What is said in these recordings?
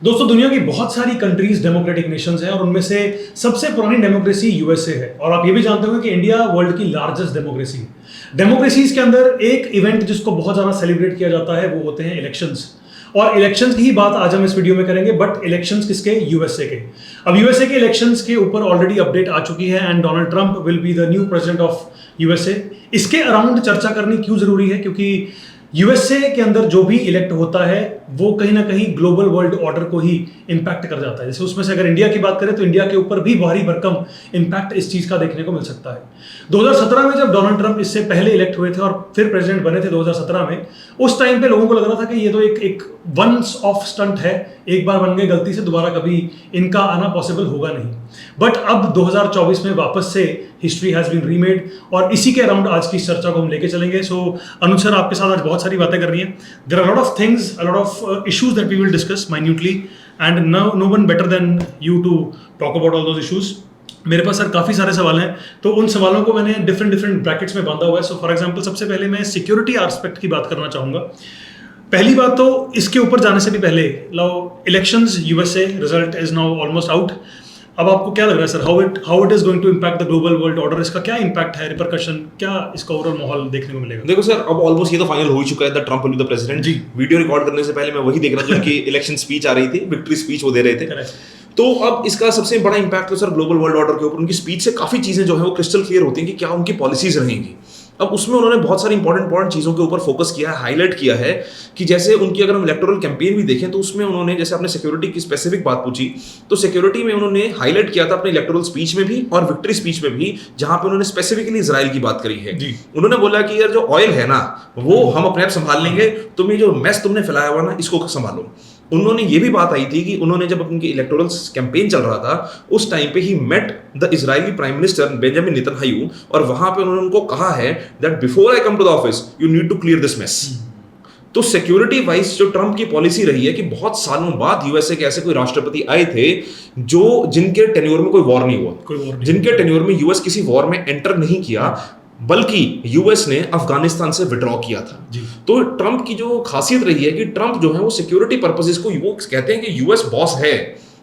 दोस्तों दुनिया की बहुत सारी कंट्रीज डेमोक्रेटिक नेशंस हैं और उनमें से सबसे पुरानी डेमोक्रेसी यूएसए है। और आप ये भी जानते हो कि इंडिया वर्ल्ड की लार्जेस्ट डेमोक्रेसी है। डेमोक्रेसीज के अंदर एक इवेंट जिसको बहुत ज़्यादा सेलिब्रेट किया जाता है वो होते हैं इलेक्शंस। और इलेक्शंस की ही बात आज हम इस वीडियो में करेंगे, बट इलेक्शंस किसके? यूएसए के। अब यूएसए के इलेक्शंस के ऊपर ऑलरेडी अपडेट आ चुकी है and Donald Trump will be the new president of USA. इसके अराउंड चर्चा करनी क्यों जरूरी है? क्योंकि यूएसए के अंदर जो भी इलेक्ट होता है वो कहीं ना कहीं ग्लोबल वर्ल्ड ऑर्डर को ही इंपैक्ट कर जाता है। जैसे उसमें से अगर इंडिया की बात करें तो इंडिया के ऊपर भी भारी भरकम इंपैक्ट इस चीज का देखने को मिल सकता है। 2017 में जब डोनाल्ड ट्रंप इससे पहले इलेक्ट हुए थे और फिर प्रेसिडेंट बने थे 2017 में, उस टाइम पे लोगों को लग रहा था कि ये तो एक वंस ऑफ स्टंट है, एक बार बन गए गलती से, दोबारा कभी इनका आना पॉसिबल होगा नहीं। बट अब 2024 में वापस से हिस्ट्री हैज बीन रीमेड और इसी के अराउंड आज की चर्चा को हम लेके चलेंगे। सो अनुज सर, आपके साथ आज बहुत सारी बातें करनी है। There are lot of things, a lot of issues that we will discuss minutely and no one better than you to talk about all those issues. मेरे पास सर काफ़ी सारे सवाल हैं, तो उन सवालों को मैंने डिफरेंट ब्रैकेट्स में बांधा हुआ है। सो फॉर एग्जांपल सबसे पहले मैं सिक्योरिटी एस्पेक्ट की बात करना चाहूँगा। पहली बात तो इसके ऊपर जाने से भी पहले elections USA result is now almost out. अब आपको क्या लग रहा है sir, how it is going to impact the global world order? इसका क्या इम्पैक्ट है, रिपरकशन क्या इसका ओवरऑल माहौल देखने को मिलेगा? देखो सर, अब ऑलमोस्ट ये तो फाइनल हो ही चुका है the Trump will be the president ji. Video record करने से पहले मैं वही देख रहा था जो उनकी इलेक्शन स्पीच आ रही थी, विक्ट्री स्पीच वो दे रहे थे। तो अब इसका सबसे बड़ा इंपैक्ट तो सर ग्लोबल वर्ल्ड ऑर्डर के ऊपर, उनकी स्पीच से काफी चीजें जो है वो क्रिस्टल क्लियर होती हैं कि क्या उनकी पॉलिसीज रहेंगी। अब उसमें उन्होंने बहुत सारी इंपॉर्टेंट चीज़ों के ऊपर फोकस किया है, हाईलाइट किया है कि जैसे उनकी अगर हम इलेक्टोरल कैंपेन भी देखें तो उसमें उन्होंने, जैसे आपने सिक्योरिटी की स्पेसिफिक बात पूछी, तो सिक्योरिटी में उन्होंने हाईलाइट किया था अपने इलेक्टोरल स्पीच में भी और विक्ट्री स्पीच में भी, जहां पे उन्होंने स्पेसिफिकली इजराइल की बात करी है। उन्होंने बोला कि यार जो ऑयल है ना वो हम अपने आप संभाल लेंगे, तुम ये जो मेस तुमने फैलाया हुआ ना इसको संभालो। उन्होंने ये भी बात आई थी कि उन्होंने जब उनकी इलेक्टोरल कैंपेन चल रहा था उस टाइम पे ही met the Israeli prime minister Benjamin Netanyahu, और वहां पे उन्होंने उनको कहा है that before I come to the office you need to clear this mess. तो सिक्योरिटी वाइज जो ट्रम्प की पॉलिसी रही है कि बहुत सालों बाद यूएसए के ऐसे कोई राष्ट्रपति आए थे जो जिनके टेन्योर में कोई वॉर नहीं हुआ, जिनके टेन्योर में यूएस किसी वॉर में एंटर नहीं किया, बल्कि यूएस ने अफगानिस्तान से विड्रॉ किया था। तो ट्रंप की जो खासियत रही है कि ट्रंप जो है वो सिक्योरिटी पर्पसेस को, वो कहते हैं कि यूएस बॉस है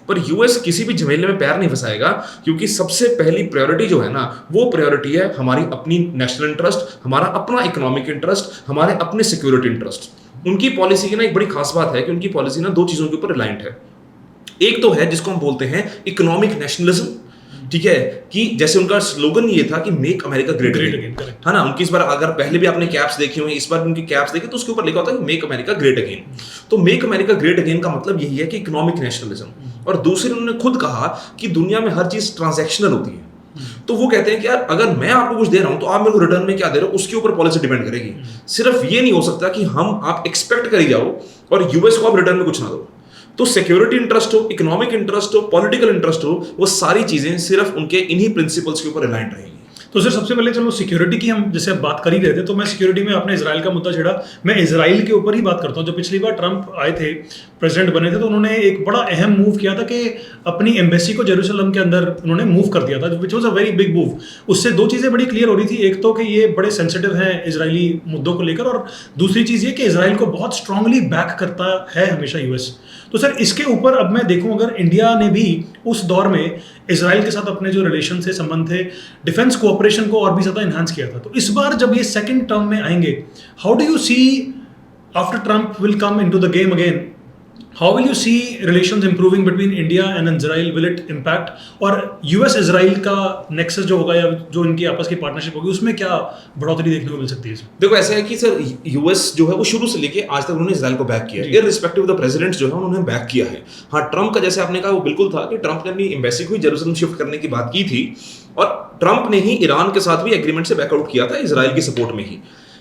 पर यूएस किसी भी झमेले में पैर नहीं फंसाएगा, क्योंकि सबसे पहली प्रायोरिटी जो है ना वो प्रायोरिटी है हमारी अपनी नेशनल इंटरेस्ट, हमारा अपना इकोनॉमिक इंटरेस्ट, हमारे अपने सिक्योरिटी इंटरेस्ट। उनकी पॉलिसी की ना एक बड़ी खास बात है कि उनकी पॉलिसी ना दो चीजों के ऊपर रिलायंट है। एक तो है जिसको हम बोलते हैं इकोनॉमिक नेशनलिज्म, ठीक है, कि जैसे उनका स्लोगन ये था कि मेक अमेरिका ग्रेट अगेन, है ना। उनकी इस बार अगर पहले भी आपने कैप्स देखी हुई, इस बार उनकी कैप्स देखी तो उसके ऊपर लिखा होता है कि मेक अमेरिका ग्रेट अगेन। तो मेक अमेरिका ग्रेट अगेन का मतलब यही है कि इकोनॉमिक नेशनलिज्म। और दूसरी उन्होंने खुद कहा कि दुनिया में हर चीज ट्रांजैक्शनल होती है। तो वो कहते हैं कि यार अगर मैं आपको कुछ दे रहा हूं तो आप मेरे को रिटर्न में क्या दे रहे हो उसके ऊपर पॉलिसी डिपेंड करेगी। सिर्फ ये नहीं हो सकता कि आप एक्सपेक्ट करी जाओ और यूएस को आप रिटर्न में कुछ ना दो। तो सिक्योरिटी इंटरेस्ट हो, इकोनॉमिक इंटरेस्ट हो, पॉलिटिकल इंटरेस्ट हो, वो सारी चीजें सिर्फ उनके इन्हीं प्रिंसिपल्स के ऊपर रिलायंट रहेंगी। तो सर सबसे पहले चलो सिक्योरिटी की हम जैसे बात कर ही रहे थे, तो मैं सिक्योरिटी में आपने इजराइल का मुद्दा छेड़ा, मैं इजराइल के ऊपर ही बात करता हूँ। जब पिछली बार ट्रंप आए थे, प्रेसिडेंट बने थे, तो उन्होंने एक बड़ा अहम मूव किया था कि अपनी एम्बेसी को जेरूसलम के अंदर उन्होंने मूव कर दिया था, which was a very big move. उससे दो चीज़ें बड़ी क्लियर हो रही थी, एक तो कि ये बड़े सेंसिटिव हैं इजरायली मुद्दों को लेकर, और दूसरी चीज़ ये कि इजराइल को बहुत स्ट्रांगली बैक करता है हमेशा यूएस। तो सर इसके ऊपर अब मैं देखूं, अगर इंडिया ने भी उस दौर में इजराइल के साथ अपने जो रिलेशन थे, संबंध थे, डिफेंस कोऑपरेशन को और भी ज़्यादा इन्हांस किया था, तो इस बार जब ये सेकंड टर्म में आएंगे, how do you see after Trump will come into the game again, how will you see relations improving between India and Israel? Will it impact? और यूएस इजराइल का नेक्सस जो होगा या जो इनकी आपस की पार्टनरशिप होगी उसमें क्या बढ़ोतरी देखने को मिल सकती है? देखो ऐसा है कि सर यूएस जो है वो शुरू से लेके आज तक उन्होंने इजराइल को बैक किया है, इररिस्पेक्टिव ऑफ द प्रेसिडेंट्स जो है उन्होंने बैक किया है। हाँ, ट्रंप का जैसे आपने कहा वो बिल्कुल था कि ट्रंप ने अपनी एम्बेसी को जेरूसलम शिफ्ट करने की बात की थी, और ट्रंप ने ही ईरान के साथ भी एग्रीमेंट से बैकआउट किया था इजराइल की सपोर्ट में ही।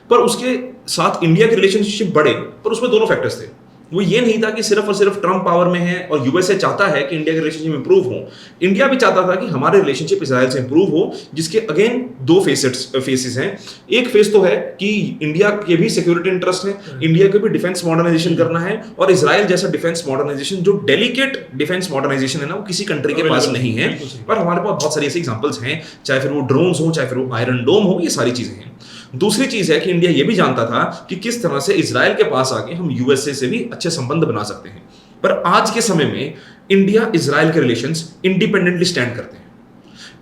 पर उसके साथ इंडिया के रिलेशनशिप बढ़े, पर उसमें दोनों फैक्टर्स थे। वो ये नहीं था कि सिर्फ और सिर्फ ट्रंप पावर में है और यूएसए चाहता है कि इंडिया के रिलेशनशिप इंप्रूव हो, इंडिया भी चाहता था कि हमारे रिलेशनशिप इजराइल से इंप्रूव हो, जिसके अगेन दो फेसेस हैं। एक फेस तो है कि इंडिया के भी सिक्योरिटी इंटरेस्ट है, इंडिया के भी डिफेंस मॉडर्नाइजेशन करना है, और इजराइल जैसा डिफेंस मॉडर्नाइजेशन जो डेलिकेट डिफेंस मॉडर्नाइजेशन है ना वो किसी कंट्री के पास नहीं है। पर हमारे पास बहुत सारी ऐसे एग्जाम्पल्स हैं, चाहे फिर वो ड्रोन्स हो, चाहे फिर वो आयरन डोम हो, ये सारी चीजें हैं। दूसरी चीज है कि इंडिया ये भी जानता था कि किस तरह से इजराइल के पास आके हम यूएसए से भी अच्छे संबंध बना सकते हैं। पर आज के समय में इंडिया इजराइल के रिलेशंस इंडिपेंडेंटली स्टैंड करते हैं।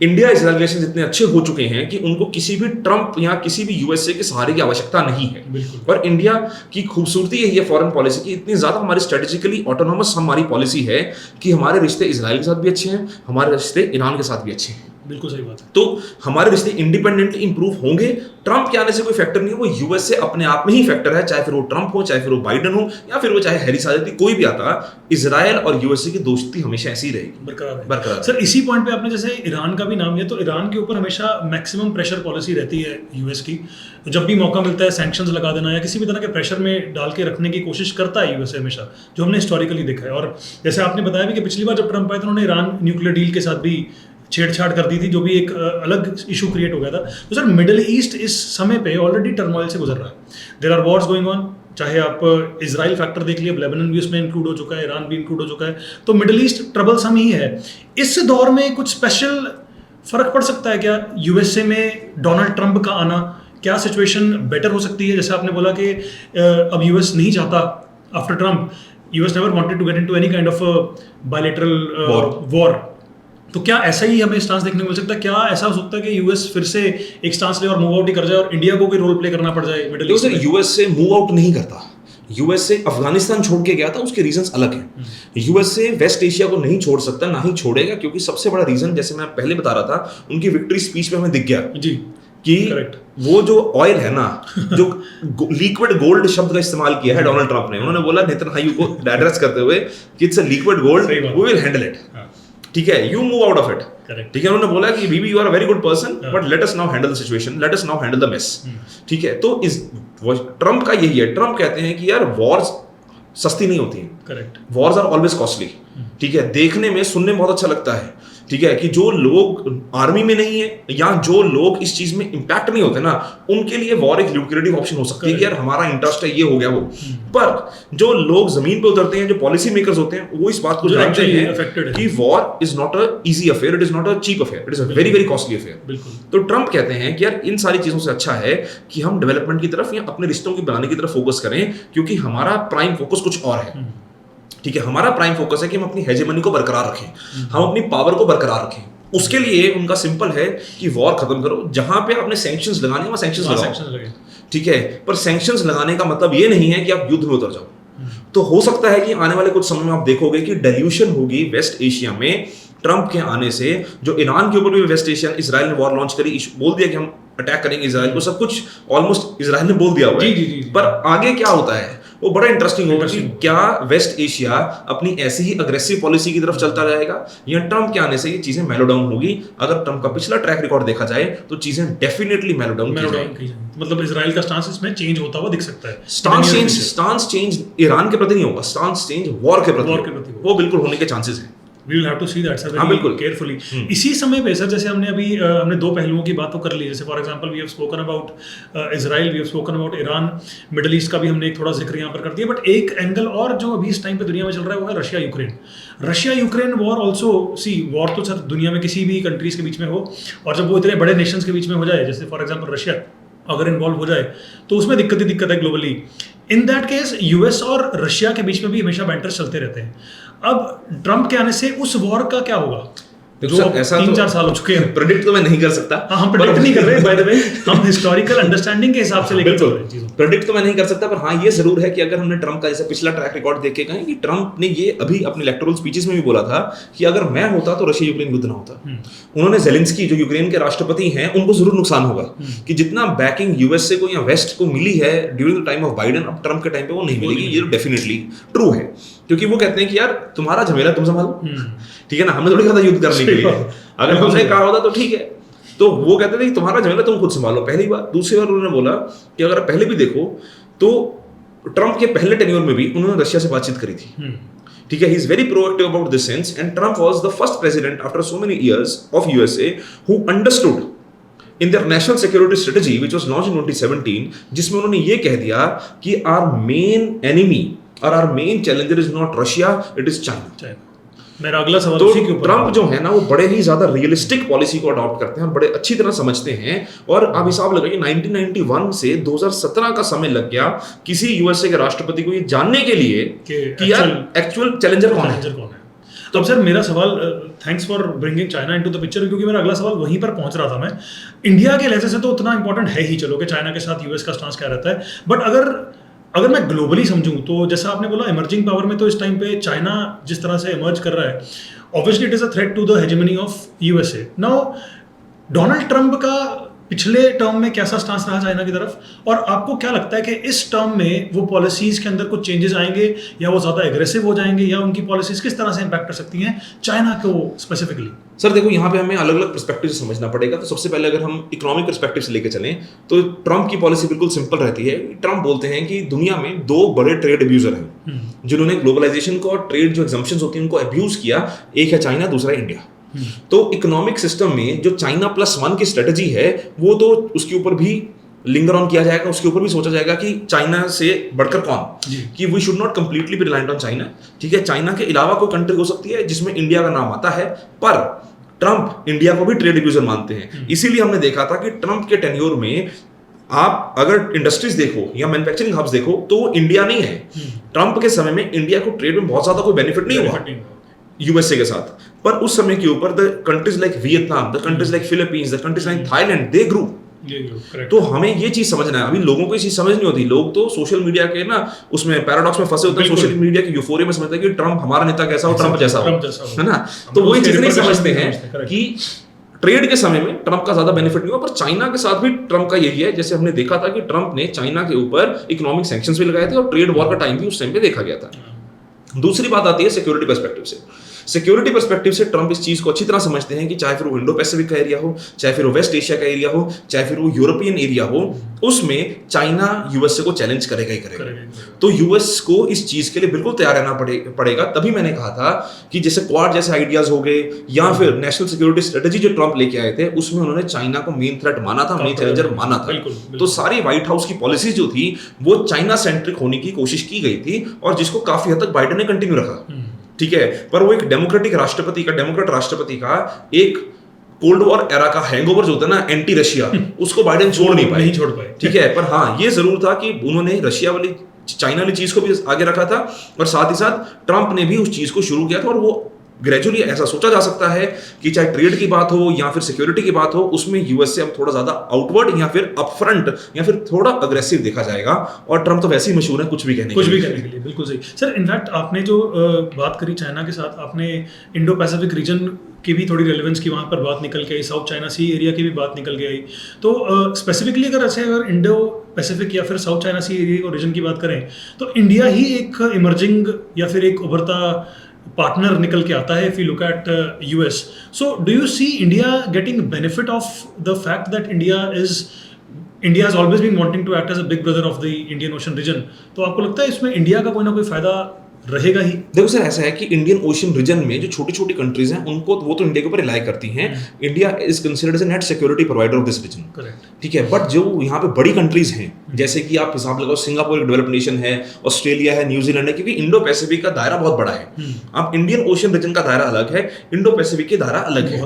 इंडिया इजराइल रिलेशंस इतने अच्छे हो चुके हैं कि उनको किसी भी ट्रंप या किसी भी यूएसए के सहारे की आवश्यकता नहीं है। और इंडिया की खूबसूरती यही है फॉरेन पॉलिसी की, इतनी ज्यादा हमारी स्ट्रेटेजिकली ऑटोनोमस हमारी पॉलिसी है कि हमारे रिश्ते इजराइल के साथ भी अच्छे हैं, हमारे रिश्ते ईरान के साथ भी अच्छे हैं। बिल्कुल सही बात है। तो हमारे रिश्ते इंडिपेंडेंटली इंप्रूव होंगे। ट्रंप के आने से कोई फैक्टर नहीं है, वो यूएसए अपने आप में ही फैक्टर है, चाहे फिर वो ट्रंप हो, चाहे फिर वो बाइडेन हो, या फिर वो चाहे हैरिस आ जाती, कोई भी आता, इजराइल और यूएसए की दोस्ती हमेशा ऐसी रहेगी, बरकरार। सर इसी पॉइंट पे आपने जैसे ईरान का भी नाम लिया, तो ईरान के ऊपर हमेशा मैक्सिमम प्रेशर पॉलिसी रहती है यूएस की। जब भी मौका मिलता है सैंक्शंस लगा देना या किसी भी तरह के प्रेशर में डाल के रखने की कोशिश करता है यूएसए हमेशा, जो हमने हिस्टोरिकली देखा है। और जैसे आपने बताया भी कि पिछली बार जब ट्रंप आए तो उन्होंने ईरान न्यूक्लियर डील के साथ भी छेड़छाड़ कर दी थी, जो भी एक अलग इशू क्रिएट हो गया था। तो सर मिडिल ईस्ट इस समय पे ऑलरेडी टर्मोइल से गुजर रहा है। There are wars going on, चाहे आप इजराइल फैक्टर देख लिए, लेबनान भी उसमें इंक्लूड हो चुका है, ईरान भी इंक्लूड हो चुका है। तो मिडिल ईस्ट ट्रबलसम ही है। इस दौर में कुछ स्पेशल फर्क पड़ सकता है क्या यूएसए में डोनाल्ड ट्रंप का आना? क्या सिचुएशन बेटर हो सकती है? जैसे आपने बोला कि अब यूएस नहीं चाहता after Trump, US never wanted to get into any kind of bilateral war. तो क्या ऐसा ही हमें स्टांस देखने को मिल सकता है? क्या ऐसा हो सकता है कि यूएस फिर से एक स्टांस ले और मूव आउट ही कर जाए और इंडिया को भी रोल प्ले करना पड़ जाए मिडिल ईस्ट में? यूएस से मूव आउट नहीं करता, यूएस से अफगानिस्तान छोड़ के गया था, उसके रीजंस अलग हैं। यूएस से वेस्ट एशिया को नहीं छोड़ सकता, ना ही छोड़ेगा, क्योंकि सबसे बड़ा रीजन, जैसे मैं पहले बता रहा था, उनकी विक्ट्री स्पीच में हमें दिख गया जी कि वो जो ऑयल है ना, जो लिक्विड गोल्ड शब्द का इस्तेमाल किया है डोनाल्ड ट्रंप ने, उन्होंने बोला नेतन्याहू को एड्रेस करते हुए कि it's a liquid gold, we will handle it, ठीक है, you move out of it, ठीक है। उन्होंने बोला कि BB you are a very good person, but let us now handle the situation, let us now handle the mess, ठीक है। तो इस ट्रंप का यही है, ट्रंप कहते हैं कि यार वॉर्स सस्ती नहीं होती हैं, correct, wars are always costly, ठीक है। देखने में सुनने में बहुत अच्छा लगता है, ठीक है, कि जो लोग आर्मी में नहीं है या जो लोग इस चीज में इंपैक्ट नहीं होते ना, उनके लिए वॉर एक ल्यूक्रेटिव ऑप्शन हो सकती है कि यार हमारा इंटरेस्ट है, ये हो गया वो। पर जो लोग जमीन पे उतरते हैं, जो पॉलिसी मेकर्स होते हैं, वो इस बात को जानते हैं कि war is not a easy affair, it is not a cheap affair, it is a very very costly affair. तो ट्रंप कहते हैं कि यार इन सारी चीजों से अच्छा है कि हम डेवलपमेंट की तरफ या अपने रिश्तों की बनाने की तरफ फोकस करें, क्योंकि हमारा प्राइम फोकस कुछ और है, ठीक है। हमारा प्राइम फोकस है कि हम अपनी हेजेमनी को बरकरार रखें, हम अपनी पावर को बरकरार रखें। उसके लिए उनका सिंपल है कि वॉर खत्म करो, जहां पे आपने सैंक्शंस लगाने वहां सैंक्शंस लगाओ, ठीक है। पर सैंक्शंस लगाने का मतलब ये नहीं है कि आप युद्ध में उतर जाओ। तो हो सकता है कि आने वाले कुछ समय में आप देखोगे कि डेल्यूशन होगी वेस्ट एशिया में ट्रंप के आने से। जो ईरान के ऊपर भी वेस्ट एशिया इसराइल ने वॉर लॉन्च करी, बोल दिया कि हम अटैक करेंगे इसराइल को, सब कुछ ऑलमोस्ट इसराइल ने बोल दिया हुआ है। पर आगे क्या होता है वो बड़ा इंटरेस्टिंग होगा कि क्या वेस्ट एशिया अपनी ऐसी ही अग्रेसिव पॉलिसी की तरफ चलता रहेगा या ट्रंप के आने से ये चीजें मेलो डाउन होगी। अगर ट्रंप का पिछला ट्रैक रिकॉर्ड देखा जाए तो चीजें डेफिनेटली मेलो डाउन की, मतलब इजराइल का स्टांस इसमें चेंज होता हुआ दिख सकता है। स्टांस चेंज ईरान के प्रति नहीं होगा, स्टांस चेंज वॉर के प्रति वो बिल्कुल होने के चांसेस हैं। We will have to see that, sir, very carefully. इसी समय पे सर, जैसे हमने दो पहलुओं की बात तो कर ली, जैसे for example we have spoken about Israel, we have spoken about Iran, middle east का भी हमने एक थोड़ा जिक्र यहाँ पर कर दिया। बट एक एंगल और जो अभी इस टाइम पे दुनिया में चल रहा है वो है Russia Ukraine war. Also see war तो सर दुनिया में किसी भी कंट्रीज के बीच में हो, और जब वो इतने बड़े नेशंस के बीच में हो जाए, जैसे फॉर एग्जाम्पल रशिया अगर इन्वॉल्व हो जाए, तो उसमें दिक्कत ही दिक्कत है globally. In that case US और रशिया के बीच में भी हमेशा बैंटर्स चलते रहते हैं। अब ट्रंप के आने से उस वॉर का क्या होगा? जो ऐसा 3-4 साल हो चुके हैं, प्रेडिक्ट तो मैं नहीं कर सकता। हम प्रेडिक्ट नहीं कर रहे, बाय द वे, हम हिस्टोरिकल अंडरस्टैंडिंग के हिसाब से लेकर चल रहे हैं चीजों। प्रेडिक्ट तो मैं नहीं कर सकता, पर हाँ ये जरूर है कि अगर हमने ट्रंप का जैसे पिछला ट्रैक रिकॉर्ड देख के कहें कि ट्रंप ने ये अभी अपने इलेक्टोरल स्पीचेस में भी बोला था कि अगर मैं होता तो रशिया यूक्रेन युद्ध ना होता। उन्होंने ज़ेलेंस्की जो यूक्रेन के राष्ट्रपति हैं उनको जरूर नुकसान होगा कि जितना बैकिंग यूएसए को या वेस्ट को मिली है during the time of Biden, अब ट्रंप के टाइम पे वो नहीं मिलेगी। ये डेफिनेटली ट्रू है, क्योंकि वो कहते हैं कि यार तुम्हारा झमेला तुम संभालो, ठीक है ना, हमने थोड़ी कहा था युद्ध करने के लिए। अगर हमने कहा होता तो ठीक है, तो वो कहते थे कि तुम्हारा झमेला तुम खुद संभालो, पहली बात। दूसरी बार उन्होंने बोला कि अगर पहले भी देखो तो ट्रंप के पहले टेन्योर में भी उन्होंने रशिया से बातचीत करी थी, ठीक है। He is very proactive about this sense, and Trump was the first president after so many years of USA who understood in their national security strategy which was launched in 2017, जिसमें उन्होंने ये कह दिया कि आवर मेन एनिमी और our main challenger is not Russia, it is China. मेरा अगला सवाल तो उसी के ऊपर ट्रम्प जो है ना वो बड़े ही ज्यादा रियलिस्टिक पॉलिसी को अडॉप्ट करते हैं और बड़े अच्छी तरह समझते हैं। और आप हिसाब लगाइए 1991 से 2017 का समय लग गया किसी यूएसए के राष्ट्रपति को ये जानने के लिए कि यार एक्चुअल चैलेंजर कौन है। तो अब सर मेरा सवाल, thanks for bringing China into the picture, क्योंकि मेरा अगला सवाल वहीं पर पहुंच रहा था मैं। इंडिया के लहजे से तो उतना इंपॉर्टेंट है ही, चलो कि चाइना के साथ यूएस का स्टांस क्या रहता है, बट अगर मैं ग्लोबली समझूं तो जैसा आपने बोला इमर्जिंग पावर में तो इस टाइम पे चाइना जिस तरह से इमर्ज कर रहा है, obviously it is a threat to the hegemony of USA. Now Donald Trump का पिछले टर्म में कैसा स्टांस रहा चाइना की तरफ, और आपको क्या लगता है कि इस टर्म में वो पॉलिसीज के अंदर कुछ चेंजेस आएंगे या वो ज़्यादा एग्रेसिव हो जाएंगे, या उनकी पॉलिसीज किस तरह से इंपैक्ट कर सकती हैं चाइना को स्पेसिफिकली? सर देखो यहाँ पे हमें अलग अलग पर्सपेक्टिव से समझना पड़ेगा। तो सबसे पहले अगर हम इकोनॉमिक पर्सपेक्टिव से लेके चलें तो ट्रंप की पॉलिसी बिल्कुल सिंपल रहती है। ट्रंप बोलते हैं कि दुनिया में दो बड़े ट्रेड अब्यूजर हैं जिन्होंने ग्लोबलाइजेशन को और ट्रेड जो एग्जम्पशंस होती हैं उनको अब्यूज किया, एक है चाइना, दूसरा है इंडिया। तो इकोनॉमिक सिस्टम में जो चाइना +1 की स्ट्रेटजी है वो तो उसके ऊपर भी लिंगर ऑन किया जाएगा, उसके ऊपर भी सोचा जाएगा कि चाइना से बढ़कर कौन, कि we should not completely be reliant on China. ठीक है, चाइना के अलावा कोई कंट्री हो सकती है जिसमें इंडिया का नाम आता है, पर ट्रंप इंडिया को भी ट्रेड अब्यूजर मानते हैं। इसीलिए हमने देखा था कि ट्रंप के टेन्योर में आप अगर इंडस्ट्रीज देखो या मैन्युफैक्चरिंग हब्स देखो तो इंडिया नहीं है। ट्रंप के समय में इंडिया को ट्रेड में बहुत ज्यादा कोई बेनिफिट नहीं हुआ यूएसए के साथ, पर उस समय के ऊपर the countries like Vietnam, the countries like Philippines, the countries like Thailand, they grew. तो हमें ये चीज समझना है। अभी लोगों को ये चीज समझ नहीं होती, लोग तो सोशल मीडिया के ना उसमें पैराडॉक्स में फंसे होते हैं, सोशल मीडिया के यूफोरिया में समझते हैं कि ट्रंप हमारा नेता कैसा हो, ट्रंप जैसा हो, है ना। तो वो चीज नहीं समझते हैं कि ट्रेड के समय में ट्रंप का ज्यादा बेनिफिट नहीं हुआ, पर चाइना के साथ भी ट्रंप का यही है। जैसे हमने देखा था कि ट्रंप ने चाइना के ऊपर इकोनॉमिक सैंक्शंस भी लगाए थे और ट्रेड वॉर का टाइम भी उस टाइम पे देखा गया था। दूसरी बात आती है सिक्योरिटी पर्सपेक्टिव से। सिक्योरिटी पर्सपेक्टिव से ट्रंप इस चीज को अच्छी तरह समझते हैं कि चाहे फिर वो इंडो पैसिफिक का एरिया हो, चाहे फिर वो वेस्ट एशिया का एरिया हो, चाहे फिर वो यूरोपियन एरिया हो, उसमें चाइना यूएसए को चैलेंज करेगा ही करेगा। तो यूएस को इस चीज के लिए बिल्कुल तैयार रहना पड़ेगा। तभी मैंने कहा था कि जैसे क्वाड जैसे आइडियाज हो गए या फिर नेशनल सिक्योरिटी स्ट्रेटेजी जो ट्रंप लेके आए थे उसमें उन्होंने चाइना को मेन थ्रेट माना था, मेन चैलेंजर माना था। तो सारी व्हाइट हाउस की पॉलिसी जो थी वो चाइना सेंट्रिक होने की कोशिश की गई थी और जिसको काफी हद तक बाइडेन ने कंटिन्यू रखा। ठीक है, पर वो एक डेमोक्रेट राष्ट्रपति का एक कोल्ड वॉर एरा का हैंगओवर जो होता है ना, एंटी रशिया, उसको बाइडेन छोड़ नहीं पाए। ठीक है, पर हाँ ये जरूर था कि उन्होंने रशिया वाली चाइना वाली चीज को भी आगे रखा था और साथ ही साथ ट्रंप ने भी उस चीज को शुरू किया था। और वो ग्रेजुअली ऐसा सोचा जा सकता है कि चाहे ट्रेड की बात हो या फिर सिक्योरिटी की बात हो, उसमें यूएस से अब थोड़ा ज्यादा आउटवर्ड या फिर अपफ्रंट या फिर थोड़ा अग्रेसिव देखा जाएगा। और ट्रंप तो वैसे ही मशहूर है कुछ भी करने के लिए। बिल्कुल सही सर। इनफैक्ट आपने जो बात करी चाइना के साथ, आपने इंडो पैसिफिक रीजन की भी थोड़ी रेलेवेंस की वहाँ पर बात निकल के आई, साउथ चाइना सी एरिया की भी बात निकल के आई। तो स्पेसिफिकली अगर इंडो पैसिफिक या फिर साउथ चाइना सी एरिया और रीजन की बात करें तो इंडिया ही एक इमर्जिंग या फिर एक उभरता पार्टनर निकल के आता है if you look at US. So do you see India getting benefit of the fact that India has always been wanting to act as a big brother of the Indian Ocean region? तो आपको लगता है इसमें India का कोई ना कोई फायदा रहेगा ही? देखो सर, ऐसा है कि इंडियन ओशन रीजन में जो छोटी छोटी कंट्रीज हैं उनको वो तो इंडिया के ऊपर रिलाई करती हैं। India is considered as a net security provider of this region. Correct, ठीक है, बट जो यहाँ पे बड़ी कंट्रीज हैं जैसे कि आप हिसाब लगाओ सिंगापुर एक डेवलप्ड नेशन है, ऑस्ट्रेलिया है, न्यूजीलैंड है, क्योंकि इंडो पैसिफिक का दायरा बहुत बड़ा है। अब इंडियन ओशन रीजन का दायरा अलग है, इंडो पैसिफिक के दायरा अलग है।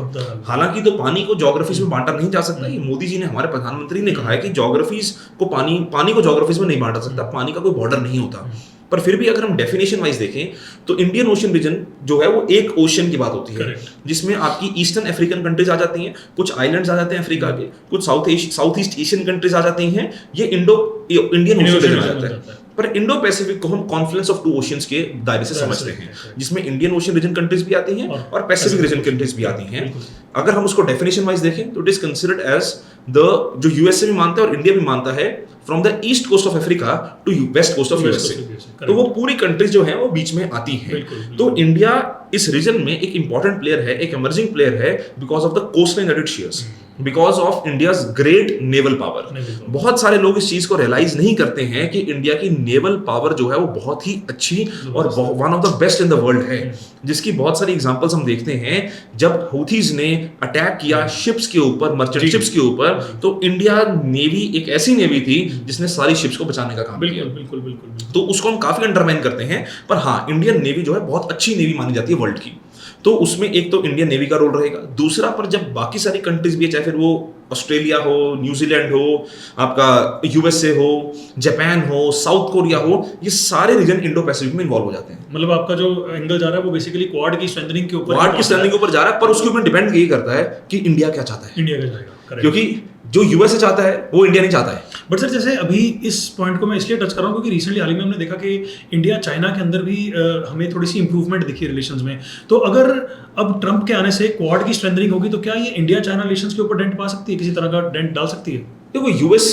हालांकि तो पानी को ज्योग्राफीज में बांटा नहीं जा सकता। ये मोदी जी ने, हमारे प्रधानमंत्री ने कहा है कि ज्योग्राफीज को पानी को ज्योग्राफीज में नहीं बांटा सकता, पानी का कोई बॉर्डर नहीं होता। पर फिर भी अगर हम डेफिनेशन वाइज देखें तो इंडियन ओशन रीजन जो है वो एक ओशन की बात होती है जिसमें आपकी ईस्टर्न अफ्रीकन कंट्रीज आ जाती हैं, कुछ आइलैंड्स आ जाते हैं अफ्रीका के, कुछ साउथ ईस्ट एशियन कंट्रीज आ जाती हैं। ये इंडियन ओशन रीजन आ जाता है। पर इंडो पैसिफिक को हम कॉन्फ्लुएंस ऑफ टू ओशियंस के दायरे से समझते हैं, जिसमें इंडियन ओशन रीजन कंट्रीज भी आती हैं और पैसिफिक रीजन कंट्रीज भी आती हैं। अगर हम उसको डेफिनेशन वाइज देखें तो इट इज कंसिडर्ड एज जो यूएसए भी मानता है और इंडिया भी मानता है, from the east coast of Africa to west coast of USA. तो वो पूरी कंट्रीज जो है वो बीच में आती हैं। तो इंडिया इस रीजन में एक इंपॉर्टेंट प्लेयर है, एक इमर्जिंग प्लेयर है, because of the coastline that it shares, because of India's great naval power. बहुत सारे लोग इस चीज को रियलाइज नहीं करते हैं कि इंडिया की नेवल पावर जो है वो बहुत ही अच्छी और one of the best in the world है, जिसकी बहुत सारी एग्जांपल्स हम देखते हैं। जब हूथीज ने अटैक किया शिप्स के ऊपर, मर्चेंट शिप्स के ऊपर, तो इंडिया नेवी एक ऐसी नेवी थी जिसने सारी शिप्स को बचाने का काम किया। बिल्कुल। तो उसको हम काफी अंडरमाइन करते हैं, पर हाँ, इंडियन नेवी जो है बहुत अच्छी नेवी मानी जाती है वर्ल्ड की। तो उसमें एक तो इंडियन नेवी का रोल रहेगा, दूसरा पर जब बाकी सारी कंट्रीज भी है, चाहे फिर वो ऑस्ट्रेलिया हो, न्यूजीलैंड हो, आपका यूएसए हो, जापान हो, साउथ कोरिया हो, ये सारे रीजन इंडो पैसिफिक में इन्वॉल्व हो जाते हैं। मतलब आपका जो एंगल जा रहा है वो बेसिकली क्वाड की स्ट्रेंथनिंग के ऊपर, क्वाड की स्ट्रेंथनिंग के ऊपर जा रहा है, पर उसके ऊपर डिपेंड यही करता है कि इंडिया क्या चाहता है, इंडिया का जाएगा, करेक्ट। क्योंकि जो यूएसए चाहता है वो इंडिया नहीं चाहता है। बट सर जैसे अभी इस पॉइंट को मैं इसलिए टच कर रहा हूँ क्योंकि रिसेंटली हाल ही में हमने देखा कि इंडिया चाइना के अंदर भी हमें थोड़ी सी इंप्रूवमेंट दिखी रिलेशंस में। तो अगर अब ट्रम्प के आने से क्वाड की स्ट्रेंथनिंग होगी तो क्या ये इंडिया चाइना रिलेशंस के ऊपर डेंट पा सकती है, किसी तरह का डेंट डाल सकती है? देखो, यूएस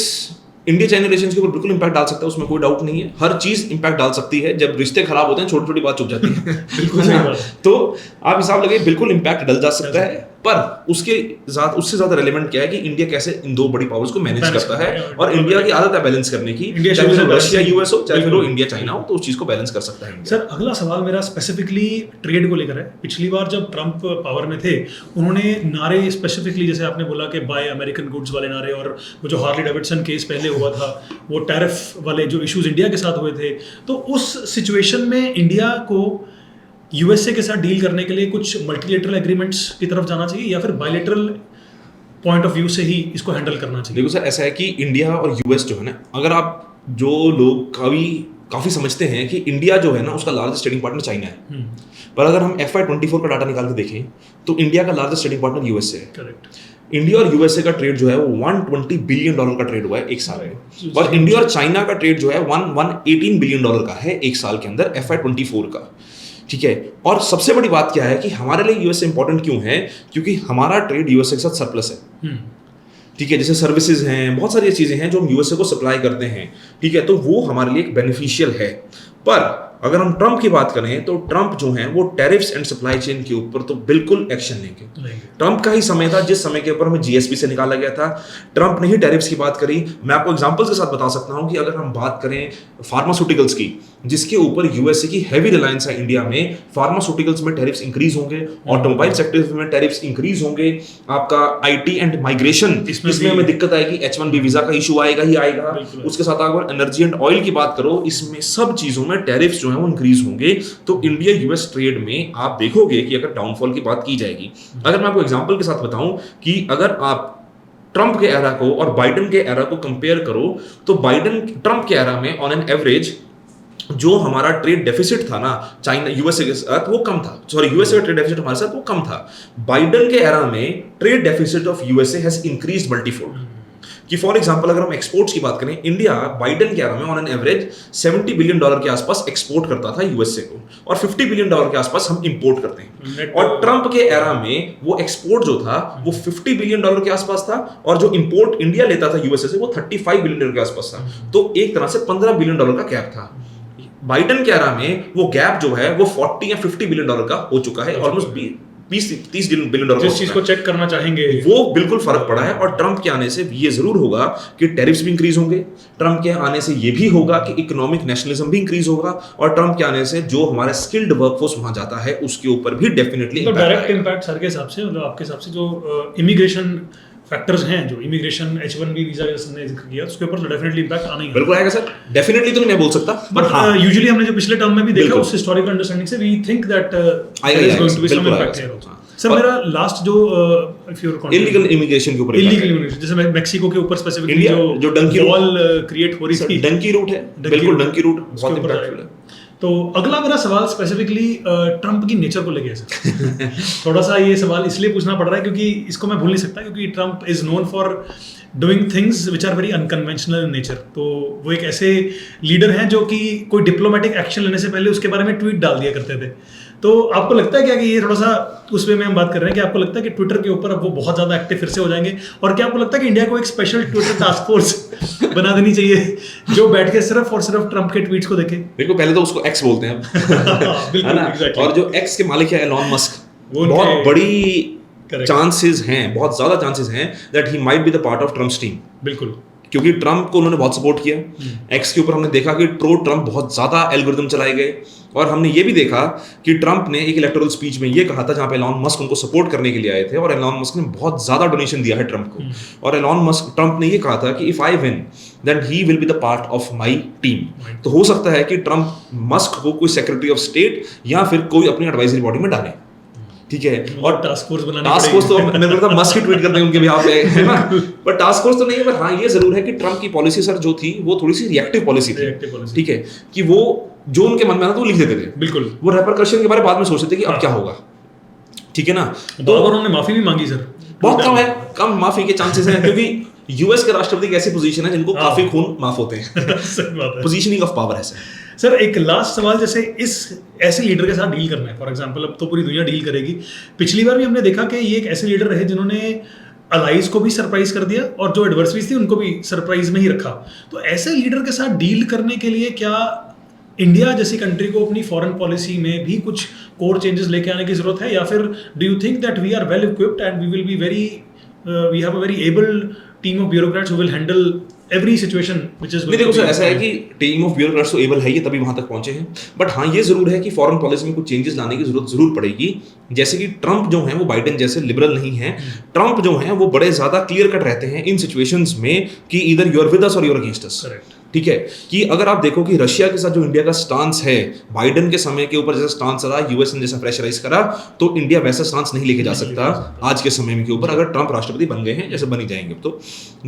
इंडिया चाइना रिलेशंस के ऊपर बिल्कुल इंपैक्ट डाल सकता है, उसमें कोई डाउट नहीं है। हर चीज इंपैक्ट डाल सकती है। जब रिश्ते खराब होते हैं छोटी छोटी बात चुप जाती है बिल्कुल सही बात। तो आप हिसाब लगे बिल्कुल इंपैक्ट डल जा सकता है, पर उससे ज्यादा रेलेवेंट क्या है कि इंडिया कैसे इन दो बड़ी पावर्स को मैनेज करता है, और इंडिया की आदत है बैलेंस करने की, चाहे फिर रशिया यूएस हो, चाहे फिर वो इंडिया चाइना हो, तो उस चीज को बैलेंस कर सकता है। सर अगला सवाल मेरा स्पेसिफिकली ट्रेड को लेकर है। पिछली बार जब ट्रम्प पावर में थे उन्होंने नारे स्पेसिफिकली, जैसे आपने बोला कि बाय अमेरिकन गुड्स वाले नारे, और वो जो हार्ली डेविडसन केस पहले हुआ था, वो टैरिफ वाले जो इश्यूज इंडिया के साथ हुए थे, तो उस सिचुएशन में इंडिया को यूएसए के साथ डील करने के लिए कुछ मल्टीलेटरल एग्रीमेंट्स की तरफ जाना चाहिए या फिर बायलेटरल पॉइंट ऑफ व्यू से ही इसको हैंडल करना चाहिए? देखो सर, ऐसा है कि इंडिया और यूएस जो है ना, अगर आप जो लोग काफी समझते हैं कि इंडिया जो है ना उसका लार्जेस्ट ट्रेडिंग पार्टनर चाइना है, पर अगर हम FY24 का डाटा निकाल के देखें तो इंडिया का लार्जेस्ट ट्रेडिंग पार्टनर यूएसए है। करेक्ट। इंडिया और यूएसए का ट्रेड जो है वो $120 बिलियन का ट्रेड हुआ है एक साल में, और इंडिया और चाइना का ट्रेड जो है $118 बिलियन का है एक साल के अंदर FY24 का। ठीक है, और सबसे बड़ी बात क्या है कि हमारे लिए यूएसए इंपॉर्टेंट क्यों है, क्योंकि हमारा ट्रेड यूएसए के साथ सरप्लस है। ठीक है, जैसे सर्विसेज हैं, बहुत सारी चीजें हैं जो हम यूएसए को सप्लाई करते हैं। ठीक है, तो वो हमारे लिए एक बेनिफिशियल है। पर अगर हम ट्रम्प की बात करें तो ट्रम्प जो है वो टैरिफ्स एंड सप्लाई चेन के ऊपर तो बिल्कुल एक्शन लेंगे। ट्रम्प का ही समय था जिस समय के ऊपर हमें जीएसपी से निकाला गया था, ट्रम्प ने ही टैरिफ्स की बात करी। मैं आपको एग्जांपल्स के साथ बता सकता हूं कि अगर हम बात करें फार्मास्यूटिकल्स की, जिसके ऊपर यूएसए की हैवी रिलायंस है इंडिया में, फार्मास्यूटिकल्स में टैरिफ्स इंक्रीज होंगे, ऑटोमोबाइल सेक्टर में टैरिफ्स इंक्रीज होंगे, आपका आईटी एंड माइग्रेशन इसमें हमें दिक्कत आएगी, H1B वीजा का इशू आएगा ही आएगा। उसके साथ अगर एनर्जी एंड ऑयल की बात करो, इसमें सब चीजों में टैरिफ्स जो है वो इंक्रीज होंगे। तो इंडिया यूएस ट्रेड में आप देखोगे कि अगर डाउनफॉल की बात की जाएगी, अगर मैं आपको एग्जांपल के साथ बताऊं कि अगर आप ट्रम्प के एरा को और बाइडेन के एरा को कंपेयर करो, तो ट्रम्प के एरा में ऑन एन एवरेज जो हमारा ट्रेड डेफिसिट था ना चाइना यूएसए के साथ वो कम था, यूएसए का ट्रेड डेफिसिट हमारे साथ वो कम था। बाइडेन के एरा में trade deficit of USA has increased multifold. कि फॉर एग्जांपल अगर हम एक्सपोर्ट्स की बात करें, इंडिया बाइडेन के एरा में ऑन एन एवरेज $70 बिलियन के आसपास एक्सपोर्ट करता था यूएसए को, और $50 बिलियन के आसपास हम इंपोर्ट करते हैं। और ट्रम्प के एरा में वो एक्सपोर्ट जो था वो $50 बिलियन के आसपास था, और जो इंपोर्ट इंडिया लेता था यूएसए से वो $35 बिलियन के आसपास था। तो एक तरह से $15 बिलियन का गैप था। बाइडेन के एरा में वो गैप जो है वो 40 या 50 बिलियन का हो चुका है, ऑलमोस्ट 20-30 बिलियन। जिस चीज को चेक करना चाहेंगे वो बिल्कुल फर्क पड़ा है। और ट्रम्प के आने से ये जरूर होगा कि टैरिफ्स भी इंक्रीज होंगे, ट्रम्प के आने से ये भी होगा कि इकोनॉमिक नेशनलिज्म भी इंक्रीज होगा, और ट्रम्प के आने से जो हमारे स्किल्ड वर्कफोर्स वहां जाता है उसके ऊपर भी डेफिनेटली तो डायरेक्ट इंपैक्ट सर के हिसाब से, मतलब आपके हिसाब से जो इमिग्रेशन फैक्टर्स हैं, जो इमिग्रेशन H1B वीजा ने जिक्र किया, उसके ऊपर तो डेफिनेटली इंपैक्ट आना ही है। बिल्कुल आएगा सर, डेफिनेटली तो नहीं बोल सकता, बट यूजुअली हमने जो पिछले टर्म में भी देखा उस हिस्टोरिकल अंडरस्टैंडिंग से we think that there is going to be some impact here also. Sir मेरा लास्ट जो if you are illegal immigration के ऊपर, इलीगल इमिग्रेशन, जैसे मैक्सिको के ऊपर स्पेसिफिकली जो डंकी वॉल क्रिएट हो रही थी, डंकी रूट है, बिल्कुल डंकी रूट बहुत इंपैक्टफुल है। तो अगला मेरा सवाल स्पेसिफिकली ट्रम्प की नेचर को लेके है सर। थोड़ा सा ये सवाल इसलिए पूछना पड़ रहा है क्योंकि इसको मैं भूल नहीं सकता, क्योंकि Trump is known for doing things which are very unconventional in nature. तो वो एक ऐसे लीडर हैं जो कि कोई डिप्लोमेटिक एक्शन लेने से पहले उसके बारे में ट्वीट डाल दिया करते थे। तो आपको लगता है क्या कि ये थोड़ा सा उस वे में हम बात कर रहे हैं कि आपको लगता है कि ट्विटर के ऊपर अब वो बहुत ज्यादा एक्टिव फिर से हो जाएंगे, और क्या आपको लगता है कि इंडिया को एक स्पेशल ट्विटर टास्क फोर्स बना देनी चाहिए जो बैठ के सिर्फ और सिर्फ ट्रम्प के ट्वीट्स को देखे? देखो पहले तो उसको एक्स बोलते हैं बिल्कुल, exactly. और जो एक्स के मालिक है एलॉन मस्क, बहुत बड़ी चांसेस हैं, बहुत ज्यादा चांसेस हैं that he might be the part of Trump's team. बिल्कुल, क्योंकि ट्रम्प को उन्होंने बहुत सपोर्ट किया। एक्स के ऊपर हमने देखा कि प्रो ट्रम्प बहुत ज्यादा एल्गोरिथम चलाए गए, और हमने ये भी देखा कि ट्रम्प ने एक इलेक्टोरल स्पीच में ये कहा था जहां पे एलॉन मस्क उनको सपोर्ट करने के लिए आए थे, और एलॉन मस्क ने बहुत ज्यादा डोनेशन दिया है ट्रम्प को, और ट्रम्प ने ये कहा था कि if I win then he will be the part of my team. तो हो सकता है कि ट्रम्प मस्क को कोई सेक्रेटरी ऑफ स्टेट या फिर कोई अपनी एडवाइजरी बॉडी में डाले, ठीक है, और टास्क फोर्स बनानी टास्क फोर्स तो मेरे को लगता है मस्क ही ट्वीट करते हैं उनके बिहाफ पे, है ना, पर टास्क फोर्स तो नहीं है। पर हाँ ये जरूर है कि ट्रम्प की पॉलिसी सर जो थी वो थोड़ी सी रिएक्टिव पॉलिसी थी, ठीक है, कि वो जो उनके मन में आता था वो लिख देते थे, बिल्कुल, वो रेपरकशन के बारे में बाद में सोचते थे कि अब क्या होगा, ठीक है ना। तो अगर उन्होंने माफी भी मांगी सर, बहुत कम है, कम माफी के चांसेस हैं, क्योंकि यूएस के राष्ट्रपति की ऐसी पोजीशन है जिनको काफी खून माफ होते हैं। पोजीशनिंग ऑफ पावर है सर। एक लास्ट सवाल, जैसे इस ऐसे लीडर के साथ डील करना है, फॉर एग्जांपल अब तो पूरी दुनिया डील करेगी, पिछली बार भी हमने देखा कि ये एक ऐसे लीडर रहे जिन्होंने अलाइज को भी सरप्राइज कर दिया और जो एडवर्सरीज थी उनको भी सरप्राइज में ही रखा। तो ऐसे लीडर के साथ डील करने के लिए क्या इंडिया जैसी कंट्री को अपनी फॉरेन पॉलिसी में भी कुछ कोर चेंजेस लेके आने की जरूरत है, या फिर do you think that we are well equipped and we will be very we have a very able team of bureaucrats who will handle every situation which is. नहीं देखो सर, ऐसा है कि टीम ऑफ ब्यूरोक्रेट्स तो able है, ये तभी वहां तक पहुंचे हैं, बट हाँ ये जरूर है कि फॉरेन पॉलिसी में कुछ चेंजेस लाने की जरूरत जरूर पड़ेगी। जैसे कि ट्रम्प जो हैं वो बाइडेन जैसे लिबरल नहीं है, ट्रम्प जो हैं वो बड़े ज्यादा क्लियर कट रहते हैं इन सिचुएशंस में कि इधर यू आर विद अस और यू आर अगेंस्ट अस, ठीक है। कि अगर आप देखो कि रशिया के साथ जो इंडिया का स्टांस है, बाइडेन के समय के ऊपर जैसा स्टांस रहा, यूएस ने जैसा प्रेशराइज करा, तो इंडिया वैसा स्टांस नहीं लेके जा सकता आज के समय में के ऊपर, अगर ट्रम्प राष्ट्रपति बन गए हैं, जैसे बनी जाएंगे। तो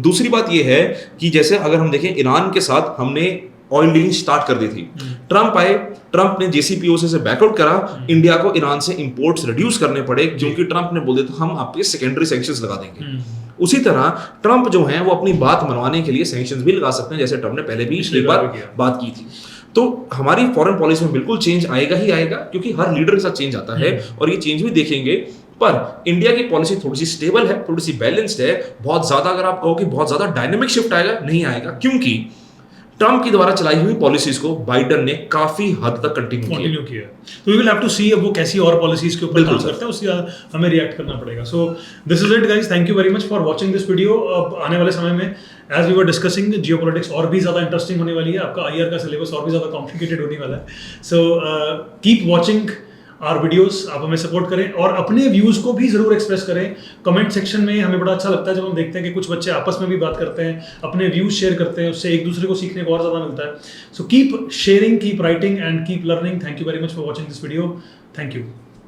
दूसरी बात यह है कि जैसे अगर हम देखें ईरान के साथ हमने ऑयल डीलिंग स्टार्ट कर दी थी, ट्रम्प आए, ट्रम्प ने जेसीपीओसी से बैकआउट करा, इंडिया को ईरान से इंपोर्ट्स रिड्यूस करने पड़े, क्योंकि ट्रम्प ने बोल दिया था हम आपके सेकेंडरी सैंक्शंस लगा देंगे। उसी तरह ट्रम्प जो है वो अपनी बात मनवाने के लिए सैंक्शंस भी लगा सकते हैं, जैसे ट्रम्प ने पहले भी एक बार बात की थी। तो हमारी फॉरेन पॉलिसी में बिल्कुल चेंज आएगा ही आएगा, क्योंकि हर लीडर के साथ चेंज आता है और ये चेंज भी देखेंगे। पर इंडिया की पॉलिसी थोड़ी सी स्टेबल है, थोड़ी सी बैलेंस्ड है। बहुत ज्यादा अगर आप कहो कि बहुत ज्यादा डायनेमिक शिफ्ट आएगा, नहीं आएगा, क्योंकि ट्रम्प की द्वारा चलाई हुई पॉलिसीज को बाइडेन ने काफी हद तक कंटिन्यू किया। तो वी विल हैव टू सी अब वो कैसी और पॉलिसीज के ऊपर काम करते हैं, उससे हमें रिएक्ट करना पड़ेगा। So this is it guys, thank you very much for watching this video. अब आने वाले समय में as we were discussing geopolitics और भी ज्यादा इंटरेस्टिंग होने वाली है, आपका आईआर का सिलेबस और भी ज्यादा कॉम्प्लिकेटेड होने वाला है। So keep watching our videos, आप हमें सपोर्ट करें और अपने व्यूज को भी जरूर एक्सप्रेस करें कमेंट सेक्शन में। हमें बड़ा अच्छा लगता है जब हम देखते हैं कि कुछ बच्चे आपस में भी बात करते हैं, अपने व्यूज शेयर करते हैं, उससे एक दूसरे को सीखने को और ज्यादा मिलता है। So keep sharing, keep writing and keep learning. Thank you very much for watching this video. Thank you.